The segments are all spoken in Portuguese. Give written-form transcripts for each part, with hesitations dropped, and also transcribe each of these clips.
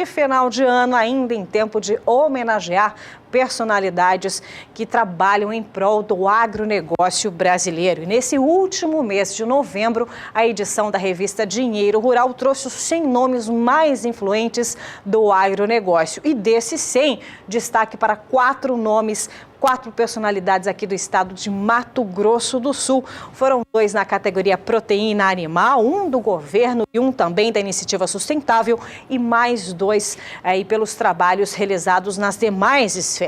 de final de ano, ainda em tempo de homenagear personalidades que trabalham em prol do agronegócio brasileiro. E nesse último mês de novembro, a edição da revista Dinheiro Rural trouxe os 100 nomes mais influentes do agronegócio. E desses 100, destaque para 4 nomes, 4 personalidades aqui do estado de Mato Grosso do Sul. Foram 2 na categoria proteína animal, 1 do governo e 1 também da iniciativa sustentável e mais 2 aí pelos trabalhos realizados nas demais esferas.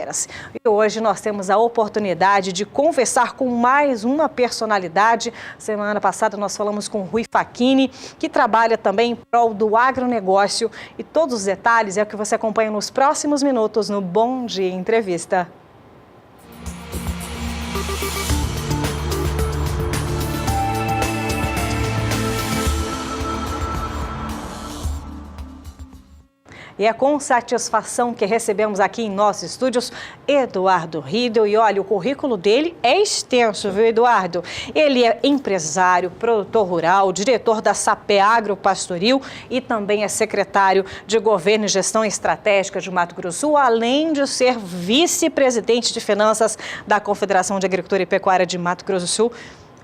E hoje nós temos a oportunidade de conversar com mais uma personalidade. Semana passada nós falamos com Rui Facchini, que trabalha também em prol do agronegócio. E todos os detalhes é o que você acompanha nos próximos minutos no Bom Dia Entrevista. E é com satisfação que recebemos aqui em nossos estúdios Eduardo Riedel. E olha, o currículo dele é extenso, viu, Eduardo? Ele é empresário, produtor rural, diretor da SAPE Agropastoril e também é secretário de Governo e Gestão Estratégica de Mato Grosso do Sul, além de ser vice-presidente de Finanças da Confederação de Agricultura e Pecuária de Mato Grosso do Sul.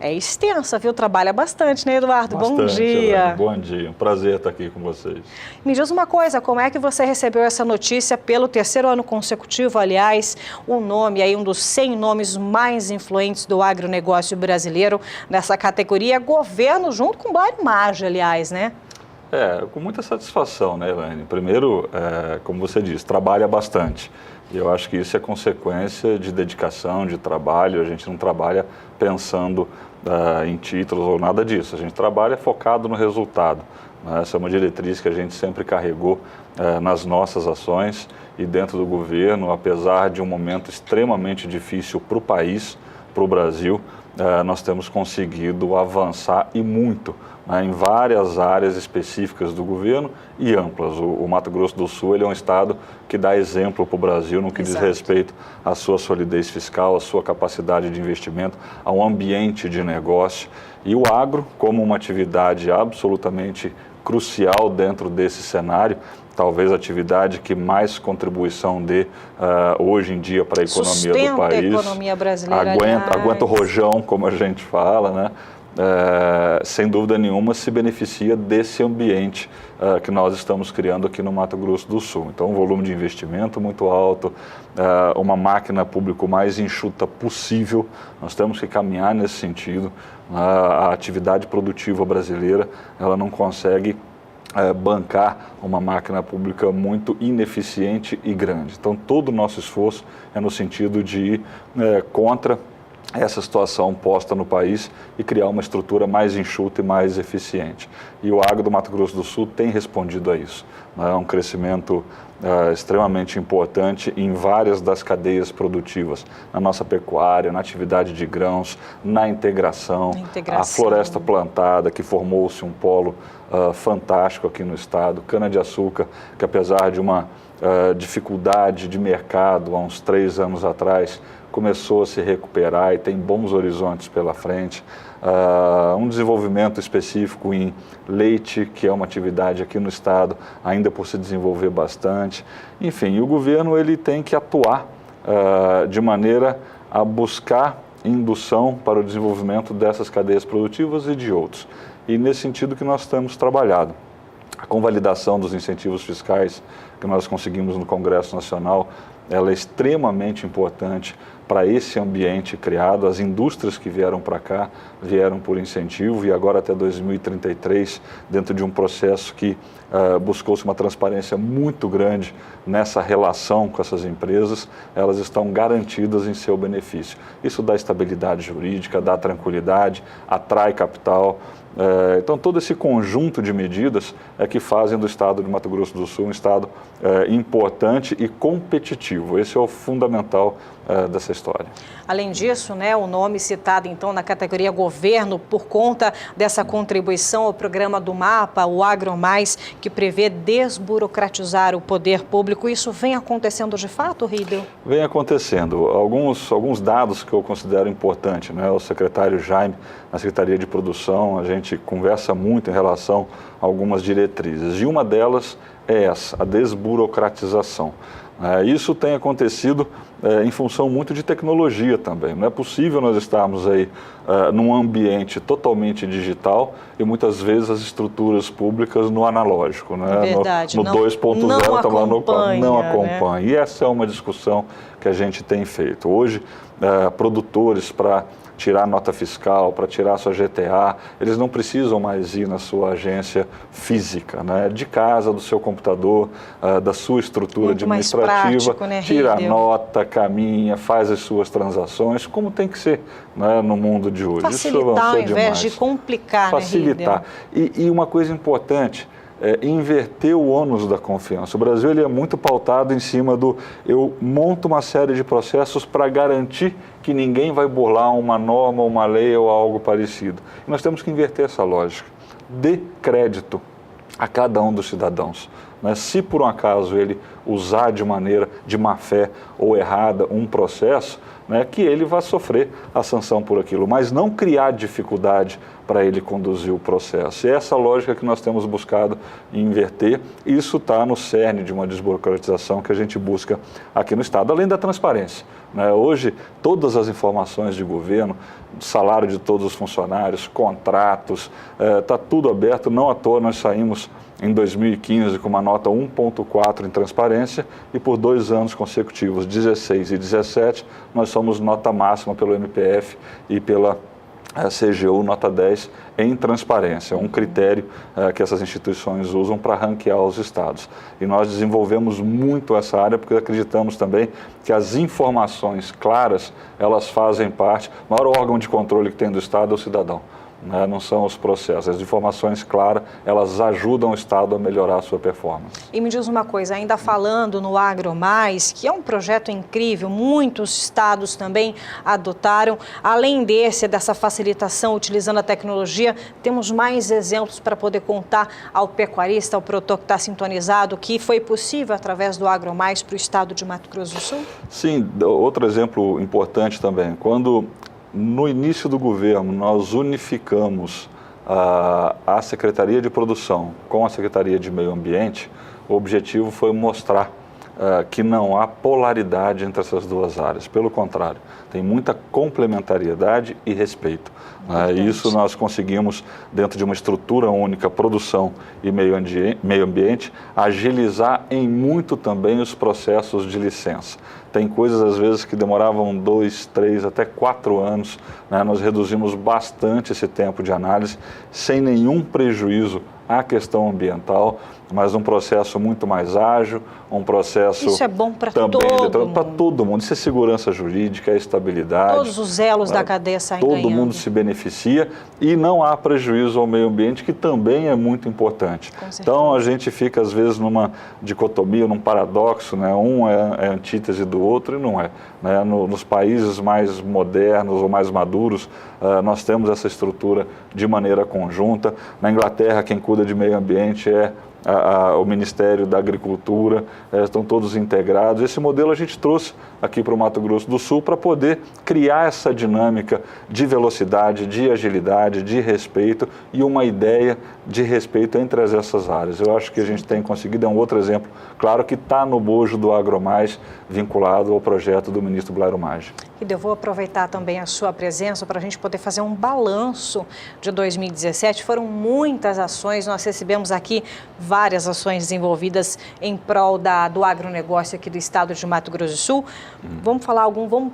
É extensa, viu? Trabalha bastante, né, Eduardo? Bastante, bom dia. Elaine. Bom dia, um prazer estar aqui com vocês. Me diz uma coisa, como é que você recebeu essa notícia pelo 3º ano consecutivo, aliás, o nome aí, um dos 100 nomes mais influentes do agronegócio brasileiro, nessa categoria, governo junto com o Blairo Maggi, aliás, né? Com muita satisfação, né, Elaine? Primeiro, como você disse, trabalha bastante. E eu acho que isso é consequência de dedicação, de trabalho. A gente não trabalha pensando em títulos ou nada disso. A gente trabalha focado no resultado. Essa é uma diretriz que a gente sempre carregou nas nossas ações e dentro do governo, apesar de um momento extremamente difícil para o país, para o Brasil, nós temos conseguido avançar e muito em várias áreas específicas do governo e amplas. O Mato Grosso do Sul ele é um estado que dá exemplo para o Brasil no que diz respeito à sua solidez fiscal, à sua capacidade de investimento, ao ambiente de negócio. E o agro, como uma atividade absolutamente crucial dentro desse cenário, talvez a atividade que mais contribuição dê hoje em dia para a economia do país. A economia brasileira, aguenta o rojão, como a gente fala, né? Sem dúvida nenhuma se beneficia desse ambiente que nós estamos criando aqui no Mato Grosso do Sul. Então, um volume de investimento muito alto, uma máquina pública mais enxuta possível, nós temos que caminhar nesse sentido. A atividade produtiva brasileira, ela não consegue bancar uma máquina pública muito ineficiente e grande. Então, todo o nosso esforço é no sentido de ir contra essa situação posta no país e criar uma estrutura mais enxuta e mais eficiente. E o agro do Mato Grosso do Sul tem respondido a isso. É um crescimento extremamente importante em várias das cadeias produtivas, na nossa pecuária, na atividade de grãos, na integração. A floresta plantada, que formou-se um polo fantástico aqui no estado, cana-de-açúcar, que apesar de uma dificuldade de mercado há uns 3 anos atrás, começou a se recuperar e tem bons horizontes pela frente. Um desenvolvimento específico em leite, que é uma atividade aqui no estado ainda por se desenvolver bastante. Enfim, o governo ele tem que atuar de maneira a buscar indução para o desenvolvimento dessas cadeias produtivas e de outros. E nesse sentido que nós temos trabalhado. A convalidação dos incentivos fiscais que nós conseguimos no Congresso Nacional, ela é extremamente importante para esse ambiente criado. As indústrias que vieram para cá vieram por incentivo e agora até 2033, dentro de um processo que buscou-se uma transparência muito grande nessa relação com essas empresas, elas estão garantidas em seu benefício. Isso dá estabilidade jurídica, dá tranquilidade, atrai capital. Então, todo esse conjunto de medidas é que fazem do estado de Mato Grosso do Sul um estado importante e competitivo. Esse é o fundamental dessa história. Além disso, né, o nome citado então na categoria governo por conta dessa contribuição ao programa do MAPA, o Agro Mais, que prevê desburocratizar o poder público. Isso vem acontecendo de fato, Riedel? Vem acontecendo. Alguns dados que eu considero importantes, né? O secretário Jaime, na Secretaria de Produção, a gente conversa muito em relação a algumas diretrizes. E uma delas é essa, a desburocratização. Isso tem acontecido em função muito de tecnologia também. Não é possível nós estarmos aí num ambiente totalmente digital e muitas vezes as estruturas públicas no analógico. Né? Verdade, no 2.0 estamos lá no 4, não acompanha. Né? E essa é uma discussão que a gente tem feito. Hoje, produtores para tirar nota fiscal, para tirar sua GTA, eles não precisam mais ir na sua agência física, né? De casa, do seu computador, da sua estrutura muito administrativa, prático, né? tira a nota, caminha, faz as suas transações, como tem que ser, né, no mundo de hoje. Facilitar ao invés de complicar, facilitar. Né, e uma coisa importante, inverter o ônus da confiança. O Brasil ele é muito pautado em cima do eu monto uma série de processos para garantir que ninguém vai burlar uma norma, uma lei ou algo parecido. E nós temos que inverter essa lógica. Dê crédito a cada um dos cidadãos. Né? Se por um acaso ele usar de maneira de má fé ou errada um processo, né, que ele vai sofrer a sanção por aquilo, mas não criar dificuldade para ele conduzir o processo. E é essa lógica que nós temos buscado inverter. Isso está no cerne de uma desburocratização que a gente busca aqui no Estado, além da transparência. Né? Hoje, todas as informações de governo, salário de todos os funcionários, contratos, está tudo aberto. Não à toa nós saímos em 2015 com uma nota 1.4 em transparência e por 2 anos consecutivos, 16 e 17, nós somos nota máxima pelo MPF e pela CGU nota 10 em transparência, um critério que essas instituições usam para ranquear os estados. E nós desenvolvemos muito essa área porque acreditamos também que as informações claras, elas fazem parte, o maior órgão de controle que tem do estado é o cidadão. Né? Não são os processos. As informações claras, elas ajudam o Estado a melhorar a sua performance. E me diz uma coisa, ainda falando no Agro Mais, que é um projeto incrível, muitos estados também adotaram. Além dessa facilitação utilizando a tecnologia, temos mais exemplos para poder contar ao pecuarista, ao produtor que está sintonizado, que foi possível através do Agro Mais para o estado de Mato Grosso do Sul? Sim, outro exemplo importante também, quando no início do governo, nós unificamos a Secretaria de Produção com a Secretaria de Meio Ambiente. O objetivo foi mostrar que não há polaridade entre essas duas áreas. Pelo contrário, tem muita complementariedade e respeito. Isso nós conseguimos, dentro de uma estrutura única, produção e meio ambiente, agilizar em muito também os processos de licença. Tem coisas, às vezes, que demoravam 2, 3, até 4 anos. Né? Nós reduzimos bastante esse tempo de análise, sem nenhum prejuízo à questão ambiental, mas um processo muito mais ágil, um processo... Isso é bom para todo mundo. Isso é segurança jurídica, é estabilidade. Todos os elos da cadeia saem todo ganhando. Mundo se beneficia e não há prejuízo ao meio ambiente, que também é muito importante. Então, a gente fica, às vezes, numa dicotomia, num paradoxo, né? Um é antítese do outro e não é. Né? Nos países mais modernos ou mais maduros, nós temos essa estrutura de maneira conjunta. Na Inglaterra, quem cuida de meio ambiente é o Ministério da Agricultura, estão todos integrados. Esse modelo a gente trouxe aqui para o Mato Grosso do Sul para poder criar essa dinâmica de velocidade, de agilidade, de respeito e uma ideia de respeito entre essas áreas. Eu acho que a gente tem conseguido, é um outro exemplo, claro que está no bojo do Agro Mais, vinculado ao projeto do ministro Blairo Maggi. E eu vou aproveitar também a sua presença para a gente poder fazer um balanço de 2017. Foram muitas ações, nós recebemos aqui várias ações desenvolvidas em prol do agronegócio aqui do estado de Mato Grosso do Sul. Vamos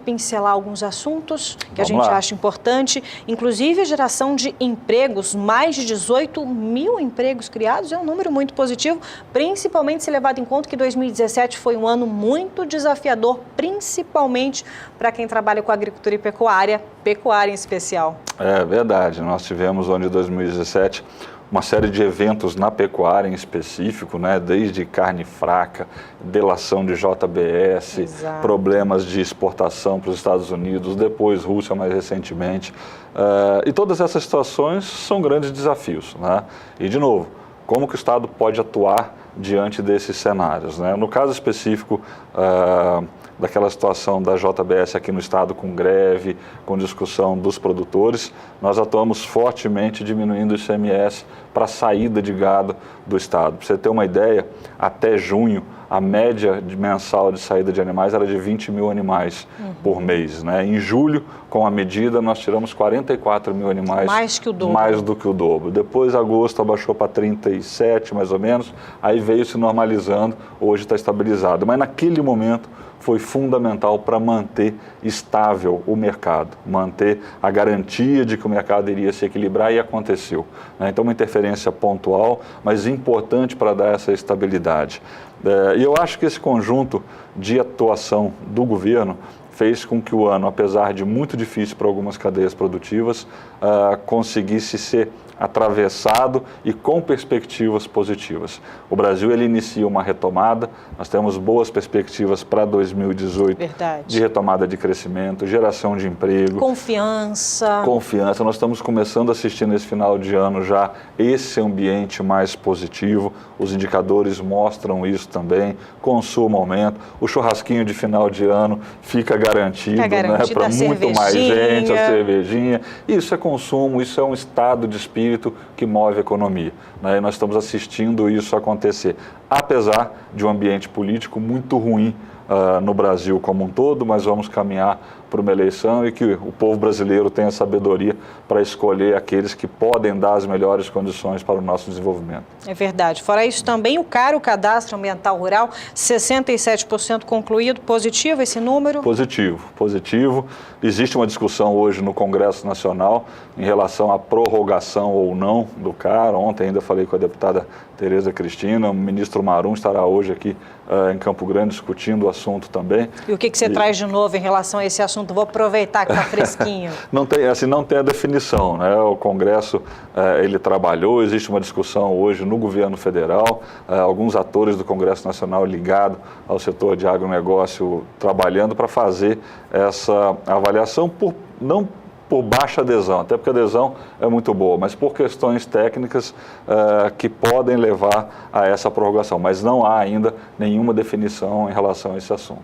pincelar alguns assuntos que a gente acha importante, inclusive a geração de empregos, mais de 18 mil empregos criados, é um número muito positivo, principalmente se levado em conta que 2017 foi um ano muito desafiador, principalmente para quem trabalha com agricultura e pecuária em especial. É verdade, nós tivemos, em 2017, uma série de eventos na pecuária em específico, né? Desde carne fraca, delação de JBS, Exato. Problemas de exportação para os Estados Unidos, depois Rússia mais recentemente. E todas essas situações são grandes desafios. Né? E, de novo, como que o Estado pode atuar diante desses cenários, né? No caso específico daquela situação da JBS aqui no estado com greve, com discussão dos produtores, nós atuamos fortemente diminuindo o ICMS para a saída de gado do estado. Para você ter uma ideia, até junho, a média mensal de saída de animais era de 20 mil animais por mês, né? Em julho, com a medida, nós tiramos 44 mil animais. Mais que o dobro. Mais do que o dobro. Depois, agosto, abaixou para 37, mais ou menos. Aí veio se normalizando, hoje está estabilizado. Mas naquele momento foi fundamental para manter estável o mercado, manter a garantia de que o mercado iria se equilibrar e aconteceu, né? Então, uma interferência pontual, mas importante para dar essa estabilidade. E eu acho que esse conjunto de atuação do governo fez com que o ano, apesar de muito difícil para algumas cadeias produtivas, conseguisse ser atravessado e com perspectivas positivas. O Brasil ele inicia uma retomada, nós temos boas perspectivas para 2018. Verdade. De retomada de crescimento, geração de emprego. Confiança. Confiança. Nós estamos começando a assistir nesse final de ano já esse ambiente mais positivo, os indicadores mostram isso também, consumo aumenta, o churrasquinho de final de ano fica garantido, né, para muito mais gente, a cervejinha. Isso é consumo, isso é um estado de espírito que move a economia, né? E nós estamos assistindo isso acontecer, apesar de um ambiente político muito ruim no Brasil como um todo, mas vamos caminhar para uma eleição e que o povo brasileiro tenha sabedoria para escolher aqueles que podem dar as melhores condições para o nosso desenvolvimento. É verdade. Fora isso também, o cadastro ambiental rural, 67% concluído. Positivo esse número? Positivo, positivo. Existe uma discussão hoje no Congresso Nacional em relação à prorrogação ou não do CAR. Ontem ainda falei com a deputada Tereza Cristina, o ministro Marum estará hoje aqui em Campo Grande discutindo o assunto também. E o que você traz de novo em relação a esse assunto? Vou aproveitar que está fresquinho. Não tem a definição, né? O Congresso ele trabalhou, existe uma discussão hoje no governo federal, alguns atores do Congresso Nacional ligados ao setor de agronegócio trabalhando para fazer essa avaliação não por baixa adesão, até porque a adesão é muito boa, mas por questões técnicas que podem levar a essa prorrogação, mas não há ainda nenhuma definição em relação a esse assunto.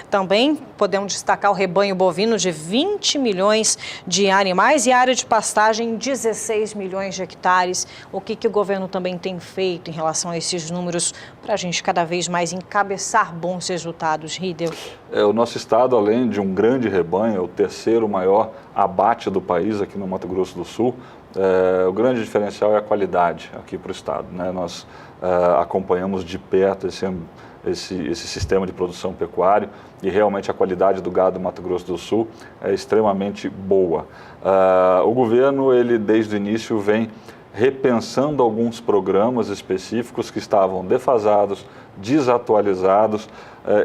Também podemos destacar o rebanho bovino de 20 milhões de animais e a área de pastagem 16 milhões de hectares. O que o governo também tem feito em relação a esses números para a gente cada vez mais encabeçar bons resultados, Riedel? O nosso estado, além de um grande rebanho, é o terceiro maior abate do país aqui no Mato Grosso do Sul. O grande diferencial é a qualidade aqui para o estado, né? Nós acompanhamos de perto esse sistema de produção pecuário e realmente a qualidade do gado do Mato Grosso do Sul é extremamente boa. O governo, ele desde o início vem repensando alguns programas específicos que estavam defasados, desatualizados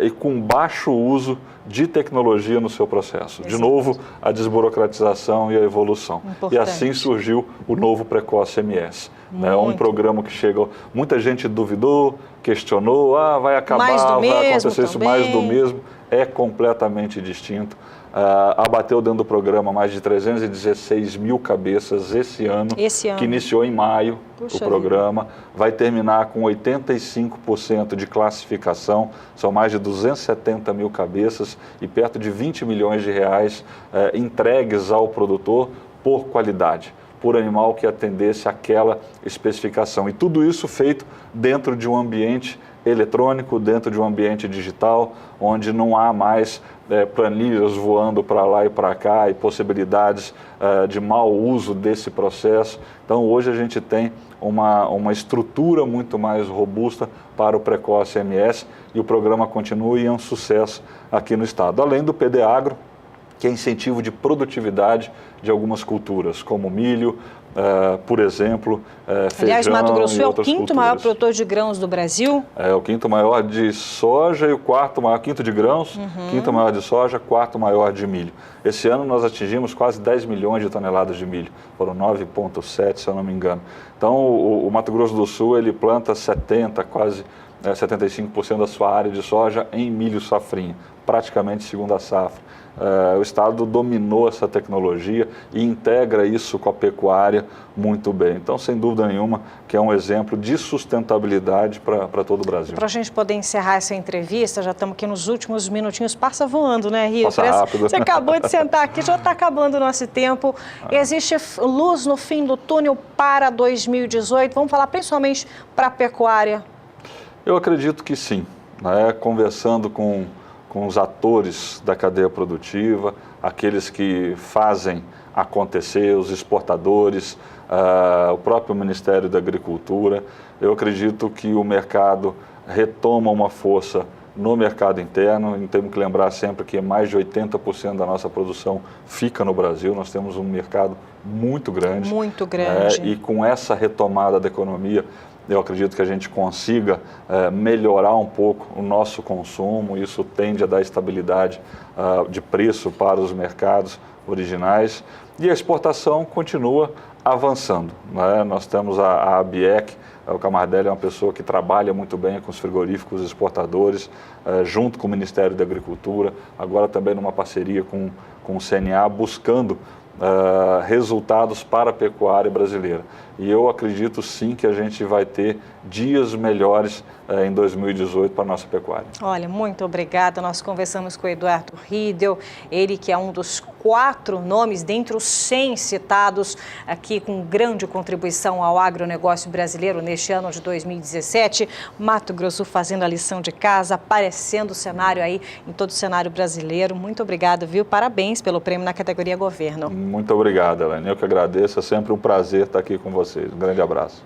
e com baixo uso de tecnologia no seu processo. Exato. De novo, a desburocratização e a evolução. Importante. E assim surgiu o novo Precoce MS. É um programa que chega... Muita gente duvidou, questionou, vai acabar, vai acontecer isso, mais do mesmo. É completamente distinto. Abateu dentro do programa mais de 316 mil cabeças esse ano, que iniciou em maio. O programa vai terminar com 85% de classificação, são mais de 270 mil cabeças e perto de 20 milhões de reais entregues ao produtor por qualidade, por animal que atendesse aquela especificação. E tudo isso feito dentro de um ambiente eletrônico, dentro de um ambiente digital, onde não há mais planilhas voando para lá e para cá e possibilidades de mau uso desse processo. Então, hoje a gente tem uma estrutura muito mais robusta para o Precoce MS e o programa continua e é um sucesso aqui no estado. Além do PD Agro, que é incentivo de produtividade de algumas culturas, como milho, por exemplo, feijão. Aliás, Mato Grosso é o quinto maior produtor de grãos do Brasil. É o quinto maior de soja e o quarto maior, quinto de grãos, quinto maior de soja, quarto maior de milho. Esse ano nós atingimos quase 10 milhões de toneladas de milho, foram 9,7, se eu não me engano. Então, o Mato Grosso do Sul, ele planta 70, quase 75% da sua área de soja em milho safrinha, praticamente segunda safra. O Estado dominou essa tecnologia e integra isso com a pecuária muito bem. Então, sem dúvida nenhuma, que é um exemplo de sustentabilidade para todo o Brasil. Para a gente poder encerrar essa entrevista, já estamos aqui nos últimos minutinhos, passa voando, né, Rio? Passa rápido. Você acabou de sentar aqui, já está acabando o nosso tempo. Existe luz no fim do túnel para 2018? Vamos falar principalmente para a pecuária. Eu acredito que sim, né? Conversando com os atores da cadeia produtiva, aqueles que fazem acontecer, os exportadores, o próprio Ministério da Agricultura, eu acredito que o mercado retoma uma força no mercado interno. E temos que lembrar sempre que mais de 80% da nossa produção fica no Brasil. Nós temos um mercado muito grande. Muito grande. E com essa retomada da economia, eu acredito que a gente consiga melhorar um pouco o nosso consumo. Isso tende a dar estabilidade de preço para os mercados originais. E a exportação continua avançando, né? Nós temos a ABIEC, o Camardelli é uma pessoa que trabalha muito bem com os frigoríficos exportadores, junto com o Ministério da Agricultura, agora também numa parceria com o CNA, buscando resultados para a pecuária brasileira. E eu acredito sim que a gente vai ter dias melhores em 2018 para a nossa pecuária. Olha, muito obrigada. Nós conversamos com o Eduardo Riedel, ele que é um dos 4 nomes dentre os 100 citados aqui com grande contribuição ao agronegócio brasileiro neste ano de 2017. Mato Grosso fazendo a lição de casa, aparecendo o cenário aí em todo o cenário brasileiro. Muito obrigada, viu? Parabéns pelo prêmio na categoria governo. Muito obrigado, Elaine. Eu que agradeço. É sempre um prazer estar aqui com vocês. Um grande abraço.